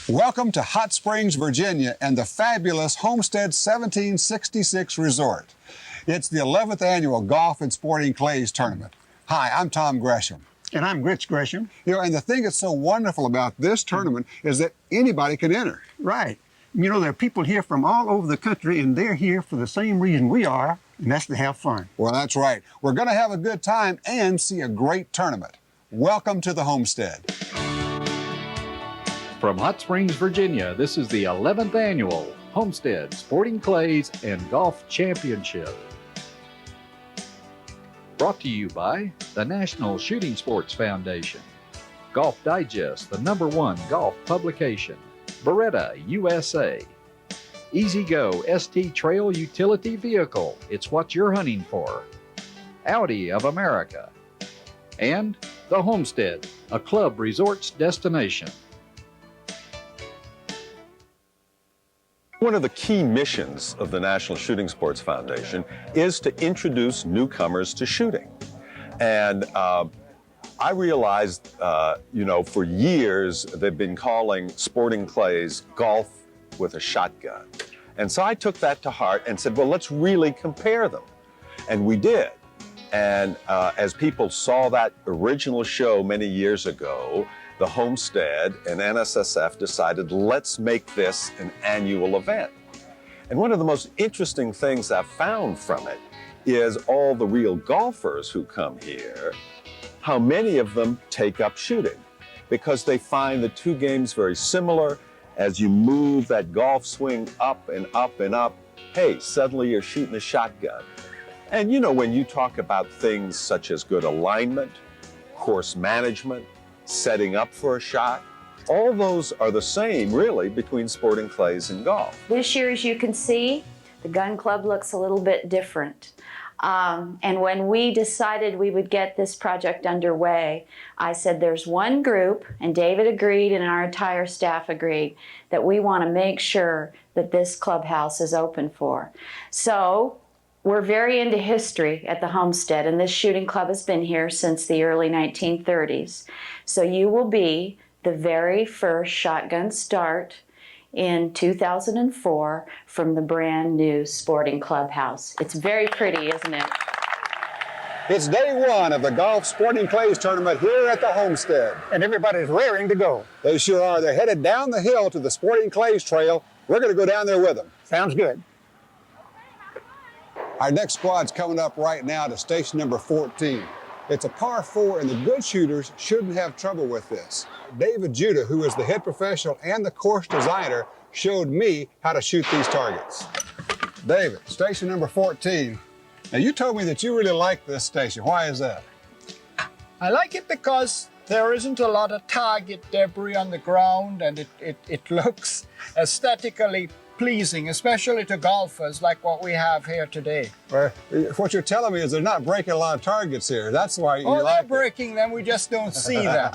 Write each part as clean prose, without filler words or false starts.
Welcome to Hot Springs, Virginia, and the fabulous Homestead 1766 Resort. It's the 11th annual Golf and Sporting Clays Tournament. Hi, I'm Tom Gresham. And I'm Rich Gresham. You know, and the thing that's so wonderful about this tournament is that anybody can enter. Right. You know, there are people here from all over the country, and they're here for the same reason we are, and that's to have fun. Well, that's right. We're going to have a good time and see a great tournament. Welcome to the Homestead. From Hot Springs, Virginia, this is the 11th annual Homestead Sporting Clays and Golf Championship. Brought to you by the National Shooting Sports Foundation, Golf Digest, the #1 golf publication, Beretta USA, Easy Go ST Trail Utility Vehicle, it's what you're hunting for, Audi of America, and the Homestead, a club resorts destination. One of the key missions of the National Shooting Sports Foundation is to introduce newcomers to shooting. And I realized, for years they've been calling sporting clays golf with a shotgun. And so I took that to heart and said, well, let's really compare them. And we did. And as people saw that original show many years ago, the Homestead and NSSF decided, let's make this an annual event. And one of the most interesting things I've found from it is all the real golfers who come here, how many of them take up shooting, because they find the two games very similar. As you move that golf swing up and up and up, hey, suddenly you're shooting a shotgun. And you know, when you talk about things such as good alignment, course management, setting up for a shot, all those are the same, really, between sporting clays and golf. This year, as you can see, the gun club looks a little bit different. And when we decided we would get this project underway, I said there's one group, and David agreed and our entire staff agreed, that we want to make sure that this clubhouse is open for. So we're very into history at the Homestead, and this shooting club has been here since the early 1930s. So you will be the very first shotgun start in 2004 from the brand new sporting clubhouse. It's very pretty, isn't it? It's day one of the Golf Sporting Clays Tournament here at the Homestead. And everybody's raring to go. They sure are. They're headed down the hill to the Sporting Clays Trail. We're going to go down there with them. Sounds good. Our next squad's coming up right now to station number 14. It's a par 4, and the good shooters shouldn't have trouble with this. David Judah, who is the head professional and the course designer, showed me how to shoot these targets. David, station number 14. Now, you told me that you really like this station. Why is that? I like it because there isn't a lot of target debris on the ground, and it looks aesthetically pleasing, especially to golfers like what we have here today. Well, what you're telling me is they're not breaking a lot of targets here. That's why you like it. Oh, they're breaking them, we just don't see them.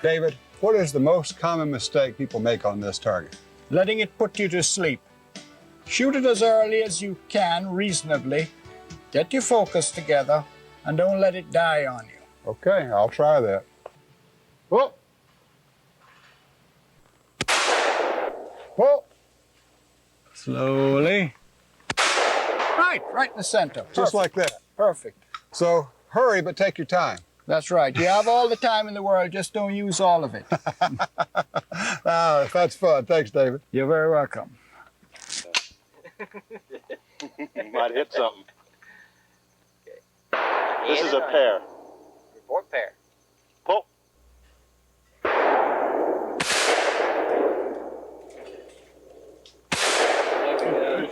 David, what is the most common mistake people make on this target? Letting it put you to sleep. Shoot it as early as you can, reasonably. Get your focus together, and don't let it die on you. Okay, I'll try that. Whoa! Whoa! Slowly. Right in the center. Just like that. Perfect. So hurry, but take your time. That's right. You have all the time in the world, just don't use all of it. That's fun. Thanks, David. You're very welcome. You might hit something. This is a pair. Report pair. Pull.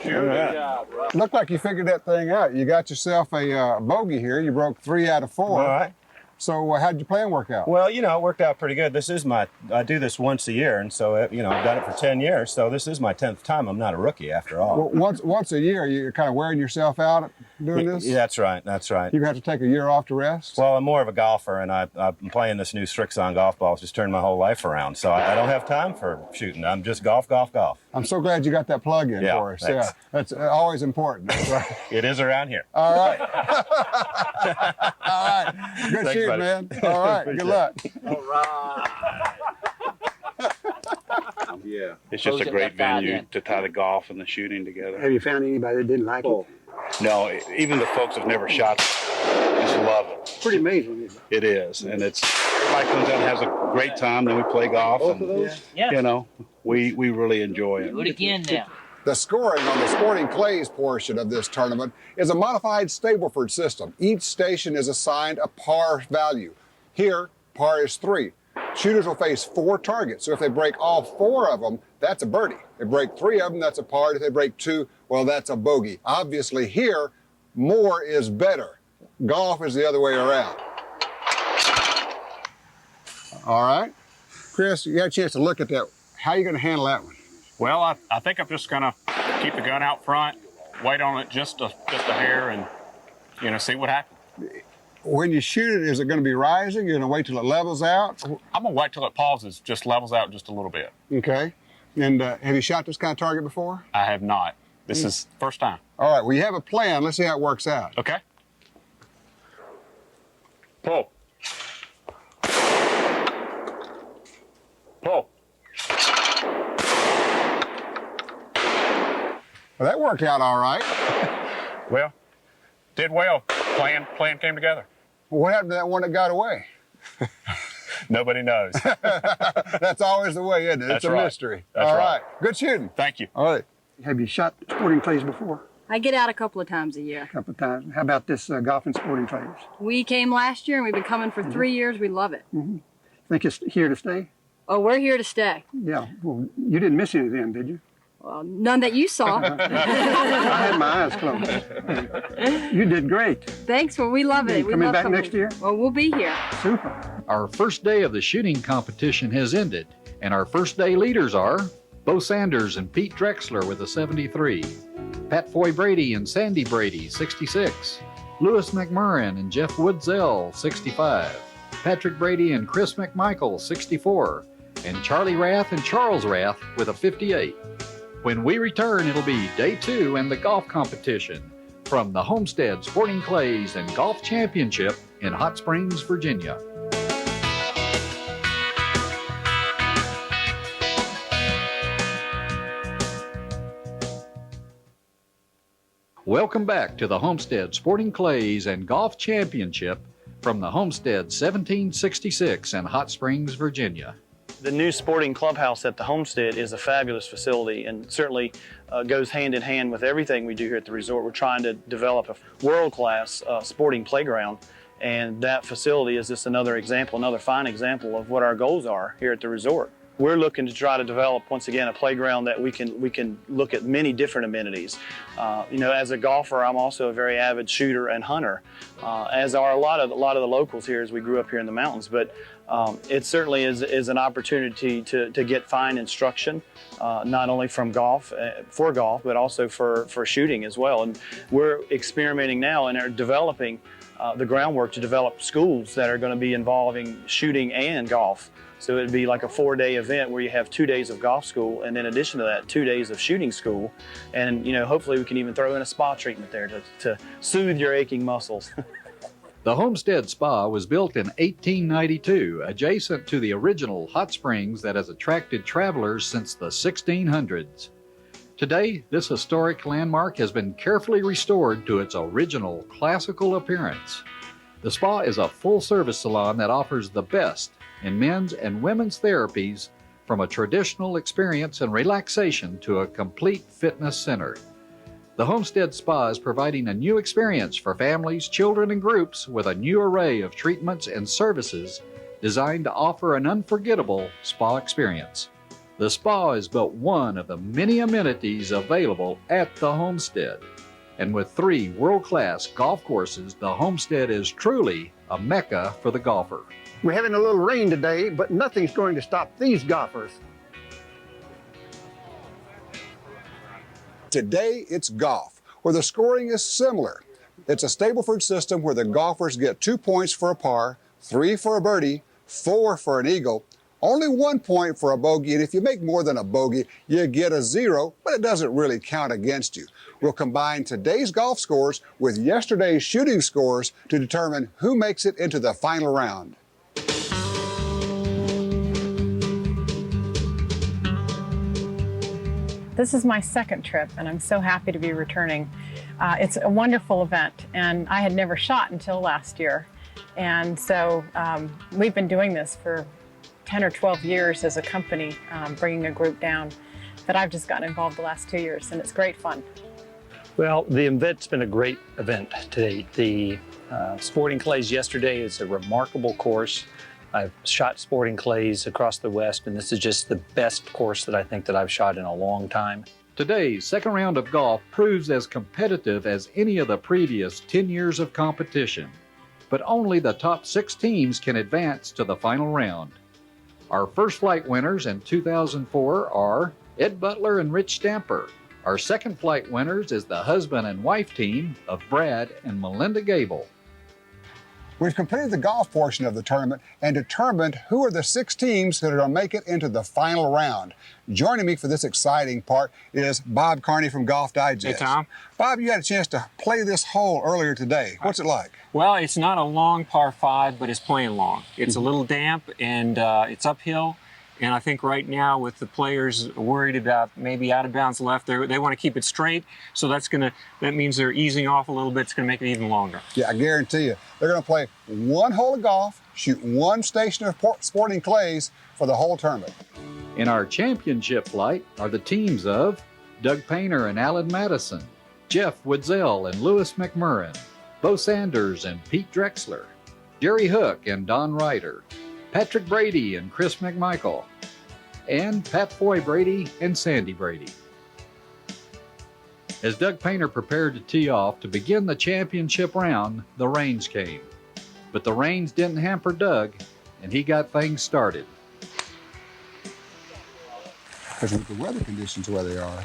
Good job. Looked like you figured that thing out. You got yourself a bogey here. You broke 3 out of 4. All right. So how'd your plan work out? Well, you know, it worked out pretty good. This is I do this once a year, and so, I've done it for 10 years, so this is my 10th time. I'm not a rookie after all. Well, once a year, you're kind of wearing yourself out doing this? Yeah, that's right, that's right. You have to take a year off to rest? Well, I'm more of a golfer, and I'm playing this new Strixon golf ball. It's just turned my whole life around, so I don't have time for shooting. I'm just golf. I'm so glad you got that plug in for us. Thanks. Yeah, that's always important. Right? It is around here. All right. All right. Good Thanks, shoot, buddy. man. All right. Good luck. All right. Yeah. It's just a Closing great that venue in. to tie the golf and the shooting together. Have you found anybody that didn't like it? No, even the folks that never shot just love it. Pretty amazing, isn't it? It is, and it's everybody comes out and has a great time. Then we play golf, Both and of those? Yeah. you know, we really enjoy it. Do it again now. The scoring on the sporting clays portion of this tournament is a modified Stableford system. Each station is assigned a par value. Here, par is 3. Shooters will face 4 targets, so if they break all 4 of them, that's a birdie. If they break 3 of them, that's a par. If they break 2, well, that's a bogey. Obviously here, more is better. Golf is the other way around. All right. Chris, you got a chance to look at that. How are you going to handle that one? Well, I think I'm just going to keep the gun out front, wait on it just a hair, and, you know, see what happens. When you shoot it, is it going to be rising? You're going to wait till it levels out? I'm going to wait till it pauses, just levels out just a little bit. Okay. And have you shot this kind of target before? I have not. This is first time. All right, well, you have a plan. Let's see how it works out. Okay. Pull. Pull. Well, that worked out all right. Well, did well. Plan came together. What happened to that one that got away? Nobody knows. That's always the way, isn't it? That's it's a right. mystery. That's all right. Good shooting. Thank you. All right. Have you shot sporting clays before? I get out a couple of times a year. A couple of times. How about this golf and sporting clays? We came last year and we've been coming for 3 years. We love it. Think it's here to stay? Oh, we're here to stay. Yeah. Well, you didn't miss any of them, did you? Well, none that you saw. I had my eyes closed. You did great. Thanks. Well, we love it. We Coming love back coming. next year? Well, we'll be here. Super. Our first day of the shooting competition has ended, and our first day leaders are Bo Sanders and Pete Trexler with a 73, Pat Foy Brady and Sandy Brady, 66, Lewis McMurrin and Jeff Woodzell, 65, Patrick Brady and Chris McMichael, 64, and Charlie Rath and Charles Rath with a 58. When we return, it'll be day 2 and the golf competition from the Homestead Sporting Clays and Golf Championship in Hot Springs, Virginia. Welcome back to the Homestead Sporting Clays and Golf Championship from the Homestead 1766 in Hot Springs, Virginia. The new sporting clubhouse at the Homestead is a fabulous facility and certainly goes hand in hand with everything we do here at the resort. We're trying to develop a world-class sporting playground, and that facility is just another example, another fine example of what our goals are here at the resort. We're looking to try to develop, once again, a playground that we can look at many different amenities. You know, as a golfer, I'm also a very avid shooter and hunter, as are a lot of the locals here as we grew up here in the mountains. But it certainly is an opportunity to get fine instruction, not only from golf, for golf, but also for shooting as well. And we're experimenting now and are developing the groundwork to develop schools that are going to be involving shooting and golf. So it'd be like a 4-day event where you have 2 days of golf school, and in addition to that, 2 days of shooting school. And you know, hopefully we can even throw in a spa treatment there to soothe your aching muscles. The Homestead Spa was built in 1892, adjacent to the original hot springs that has attracted travelers since the 1600s. Today, this historic landmark has been carefully restored to its original classical appearance. The spa is a full-service salon that offers the best in men's and women's therapies, from a traditional experience and relaxation to a complete fitness center. The Homestead Spa is providing a new experience for families, children, and groups with a new array of treatments and services designed to offer an unforgettable spa experience. The spa is but one of the many amenities available at the Homestead. And with 3 world-class golf courses, the Homestead is truly a mecca for the golfer. We're having a little rain today, but nothing's going to stop these golfers. Today, it's golf, where the scoring is similar. It's a Stableford system where the golfers get 2 points for a par, 3 for a birdie, 4 for an eagle, only 1 point for a bogey, and if you make more than a bogey, you get a 0, but it doesn't really count against you. We'll combine today's golf scores with yesterday's shooting scores to determine who makes it into the final round. This is my second trip, and I'm so happy to be returning. It's a wonderful event, and I had never shot until last year. And so we've been doing this for 10 or 12 years as a company, bringing a group down. But I've just gotten involved the last 2 years, and it's great fun. Well, the event's been a great event today. The Sporting Clays yesterday is a remarkable course. I've shot Sporting Clays across the West, and this is just the best course that I think that I've shot in a long time. Today's second round of golf proves as competitive as any of the previous 10 years of competition, but only the top 6 teams can advance to the final round. Our first flight winners in 2004 are Ed Butler and Rich Stamper. Our second flight winners is the husband and wife team of Brad and Melinda Gable. We've completed the golf portion of the tournament and determined who are the 6 teams that are going to make it into the final round. Joining me for this exciting part is Bob Carney from Golf Digest. Hey, Tom. Bob, you had a chance to play this hole earlier today. What's it like? Well, it's not a long par 5, but it's playing long. It's a little damp, and it's uphill. And I think right now with the players worried about maybe out of bounds left, they want to keep it straight. So that means they're easing off a little bit. It's going to make it even longer. Yeah, I guarantee you. They're going to play 1 hole of golf, shoot 1 station of Sporting Clays for the whole tournament. In our championship flight are the teams of Doug Painter and Alan Madison, Jeff Woodzell and Lewis McMurrin, Bo Sanders and Pete Drexler, Jerry Hook and Don Ryder, Patrick Brady and Chris McMichael, and Pat Foy Brady and Sandy Brady. As Doug Painter prepared to tee off to begin the championship round, the rains came. But the rains didn't hamper Doug, and he got things started. Because with the weather conditions where they are,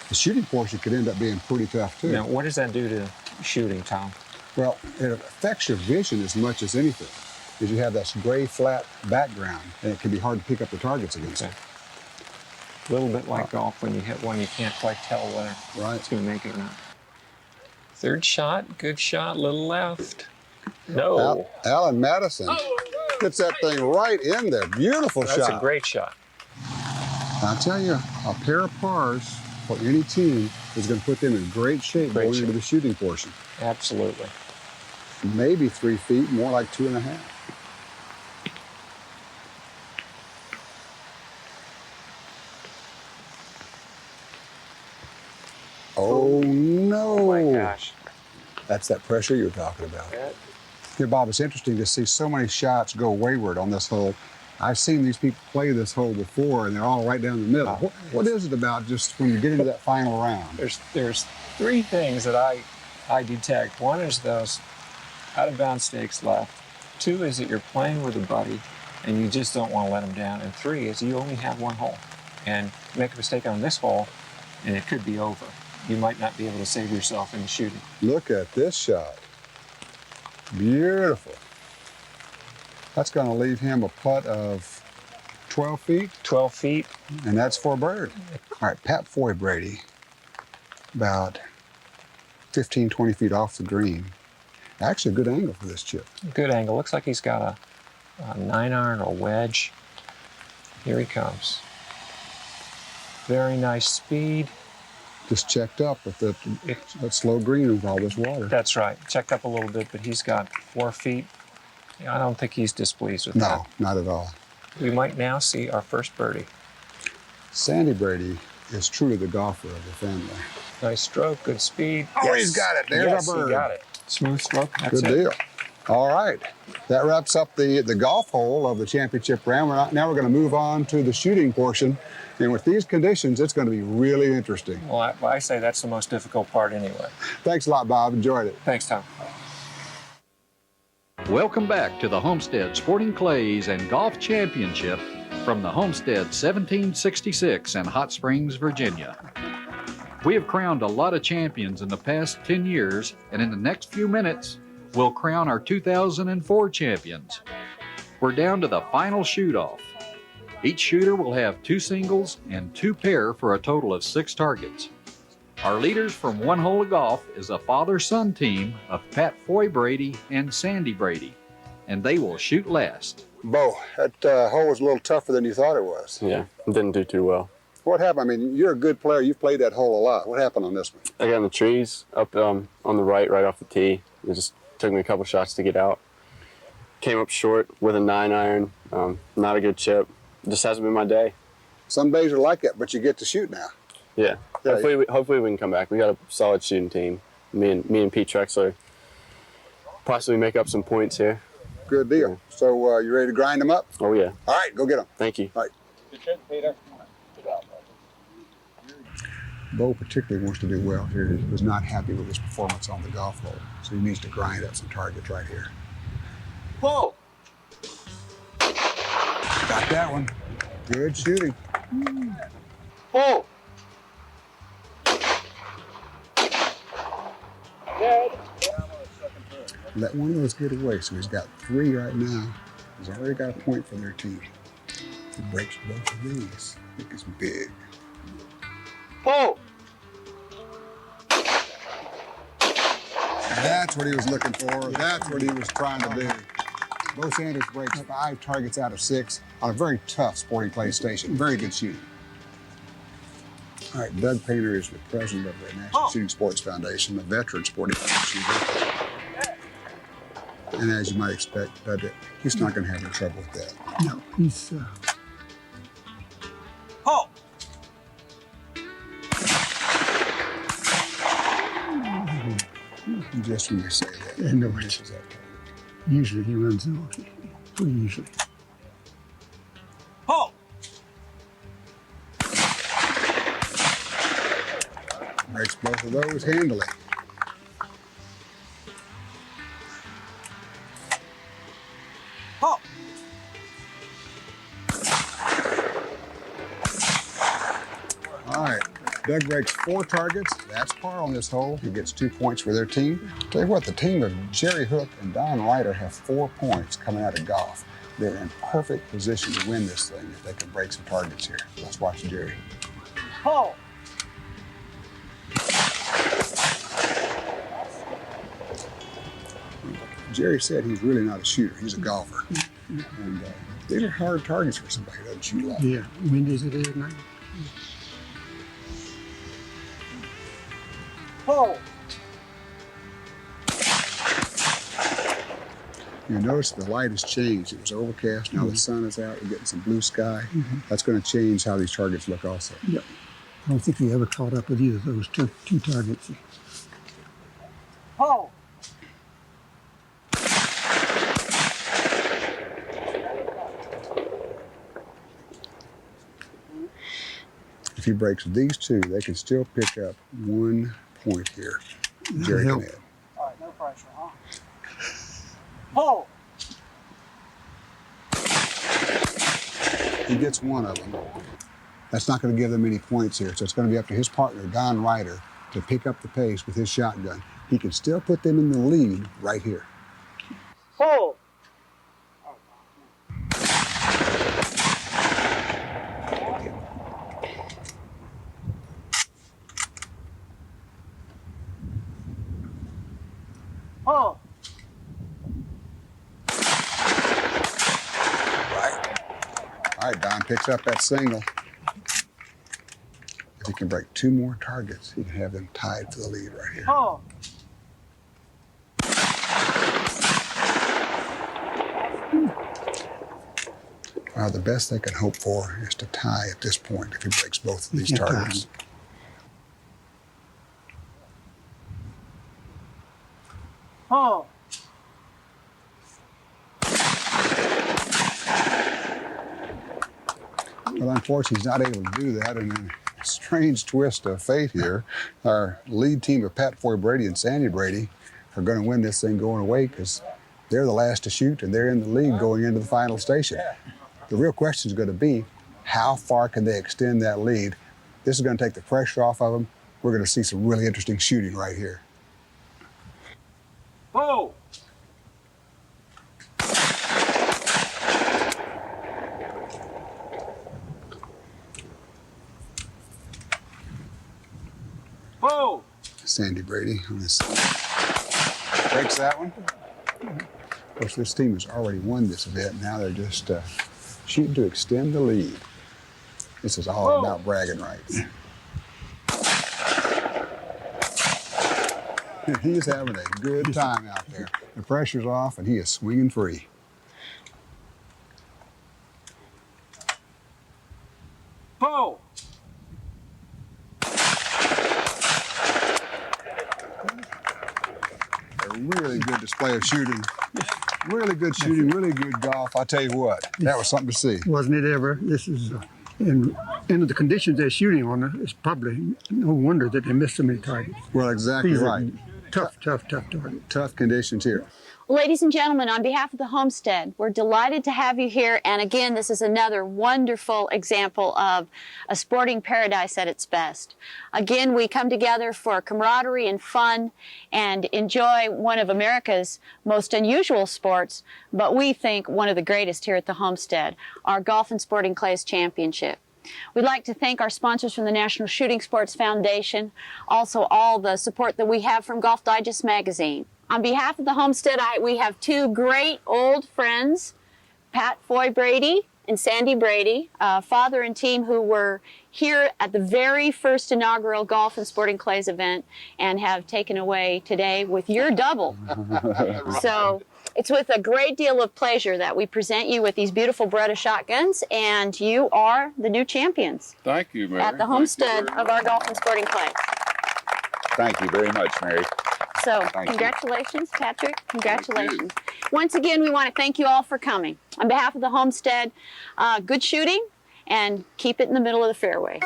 the shooting portion could end up being pretty tough too. Now, what does that do to shooting, Tom? Well, it affects your vision as much as anything. Because you have that gray, flat background, and it can be hard to pick up the targets against it. A little bit like golf when you hit one, you can't quite tell whether it's going to make it or not. Third shot, good shot, little left. No. Alan Madison gets that thing right in there. Beautiful shot. That's a great shot. I'll tell you, a pair of pars for any team is going to put them in great shape going into the shooting portion. Absolutely. Maybe 3 feet, more like 2.5. Oh no! Oh my gosh! That's that pressure you were talking about. Here, Bob, it's interesting to see so many shots go wayward on this hole. I've seen these people play this hole before, and they're all right down the middle. What is it about just when you get into that final round? There's 3 things that I detect. One is those out of bounds stakes left. 2 is that you're playing with a buddy, and you just don't want to let them down. And 3 is you only have 1 hole, and you make a mistake on this hole, and it could be over. You might not be able to save yourself in the shooting. Look at this shot. Beautiful. That's going to leave him a putt of 12 feet. 12 feet. And that's for a bird. All right, Pat Foy Brady, about 15, 20 feet off the green. Actually, a good angle for this chip. Good angle. Looks like he's got a 9-iron or wedge. Here he comes. Very nice speed. Just checked up with that slow green with all this water. That's right. Checked up a little bit, but he's got 4 feet. I don't think he's displeased with that. No, not at all. We might now see our first birdie. Sandy Brady is truly the golfer of the family. Nice stroke, good speed. Oh, he's got it. There's our bird. He got it. Smooth stroke. That's good deal. All right. That wraps up the golf hole of the championship round. Now we're going to move on to the shooting portion. And with these conditions, it's going to be really interesting. Well, I say that's the most difficult part anyway. Thanks a lot, Bob. Enjoyed it. Thanks, Tom. Welcome back to the Homestead Sporting Clays and Golf Championship from the Homestead 1766 in Hot Springs, Virginia. We have crowned a lot of champions in the past 10 years, and in the next few minutes, we'll crown our 2004 champions. We're down to the final shoot-off. Each shooter will have 2 singles and 2 pair for a total of 6 targets. Our leaders from 1 hole of golf is a father-son team of Pat Foy Brady and Sandy Brady, and they will shoot last. Bo, that hole was a little tougher than you thought it was. Yeah, didn't do too well. what happened? I mean, you're a good player. You've played that hole a lot. What happened on this one? I got in the trees up on the right off the tee. It just took me a couple shots to get out. Came up short with a 9-iron. Not a good chip. Just hasn't been my day. Some days are like that, but you get to shoot now. Yeah. Hopefully we can come back. We got a solid shooting team. Me and Pete TREXLER possibly make up some points here. Good deal. Yeah. So you ready to grind them up? Oh yeah. All right, go get them. Thank you. All right. Good shit, Peter. Bo particularly wants to do well here. He was not happy with his performance on the golf hole, so he needs to grind up some targets right here. Whoa! Got that one. Good shooting. Whoa! Let one of those get away, so he's got 3 right now. He's already got a point for their team. If he breaks both of these, I think it's big. Whoa! That's what he was looking for. That's what he was trying to do. Bo Sanders breaks 5 targets out of 6 on a very tough sporting clay station. Very good shooting. All right, Doug Painter is the president of the National Shooting Sports Foundation, a veteran sporting shooter. And as you might expect, he's not going to have any trouble with that. No, he's... Oh! Just when you say that, Yeah, no, misses that. Usually he runs off. Pretty usually. Oh! Breaks both of those handily. Oh! All right, Doug breaks 4 targets. That's par on this hole. He gets 2 points for their team. Tell you what, the team of Jerry Hook and Don Ryder have 4 points coming out of golf. They're in perfect position to win this thing if they can break some targets here. Let's watch Jerry. Oh! Jerry said he's really not a shooter. He's a golfer. And these are hard targets for somebody who doesn't shoot a lot. Yeah, windy as it is now. Oh! You notice the light has changed. It was overcast. Now the sun is out. We're getting some blue sky. That's going to change how these targets look also. Yep. I don't think he ever caught up with either of those two targets. Oh! If he breaks these 2, they can still pick up 1 point here. Jerry can add. All right, no pressure, huh? Oh! He gets 1 of them. That's not going to give them any points here, so it's going to be up to his partner, Don Ryder, to pick up the pace with his shotgun. He can still put them in the lead right here. Oh! Oh! All right, Don picks up that single. If he can break 2 more targets, he can have them tied for the lead right here. Oh! The best they can hope for is to tie at this point if he breaks both of these targets. Oh! Well, unfortunately, he's not able to do that, and in a strange twist of fate here, our lead team of Pat Foy Brady and Sandy Brady are going to win this thing going away because they're the last to shoot, and they're in the lead going into the final station. The real question is going to be, how far can they extend that lead? This is going to take the pressure off of them. We're going to see some really interesting shooting right here. Oh! Oh! Sandy Brady on this side. Breaks that one. Of course, this team has already won this event. Now they're just shooting to extend the lead. This is all about bragging rights. He's having a good time out there. The pressure's off and he is swinging free. Pull! A really good display of shooting. Really good shooting, really good golf. I tell you what, that was something to see. Wasn't it ever? This is, in the conditions they're shooting on, it's probably no wonder that they missed so many targets. Well, exactly These are right. Tough targets. Tough conditions here. Ladies and gentlemen, on behalf of the Homestead, we're delighted to have you here. And again, this is another wonderful example of a sporting paradise at its best. Again, we come together for camaraderie and fun and enjoy one of America's most unusual sports, but we think one of the greatest here at the Homestead, our Golf and Sporting Clays Championship. We'd like to thank our sponsors from the National Shooting Sports Foundation, also all the support that we have from Golf Digest magazine. On behalf of the Homestead, we have two great old friends, Pat Foy Brady and Sandy Brady, father and team who were here at the very first inaugural Golf and Sporting Clays event and have taken away today with your double. So it's with a great deal of pleasure that we present you with these beautiful Beretta shotguns, and you are the new champions. Thank you, Mary. At the Homestead of our Golf and Sporting Clays. Thank you very much, Mary. So, Thank you. congratulations, Patrick. Congratulations. Once again, we want to thank you all for coming. On behalf of the Homestead, good shooting and keep it in the middle of the fairway.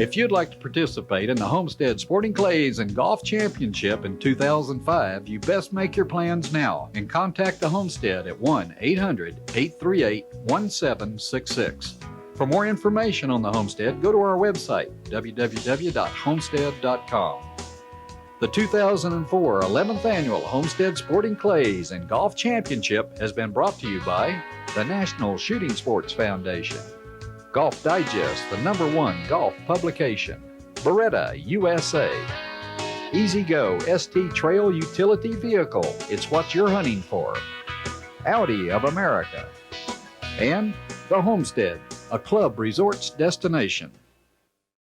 If you'd like to participate in the Homestead Sporting Clays and Golf Championship in 2005, you best make your plans now and contact the Homestead at 1-800-838-1766. For more information on the Homestead, go to our website, www.homestead.com. The 2004 11th Annual Homestead Sporting Clays and Golf Championship has been brought to you by the National Shooting Sports Foundation, Golf Digest, the #1 golf publication, Beretta USA, Easy Go ST Trail Utility Vehicle, it's what you're hunting for, Audi of America, and the Homestead, a club resorts destination.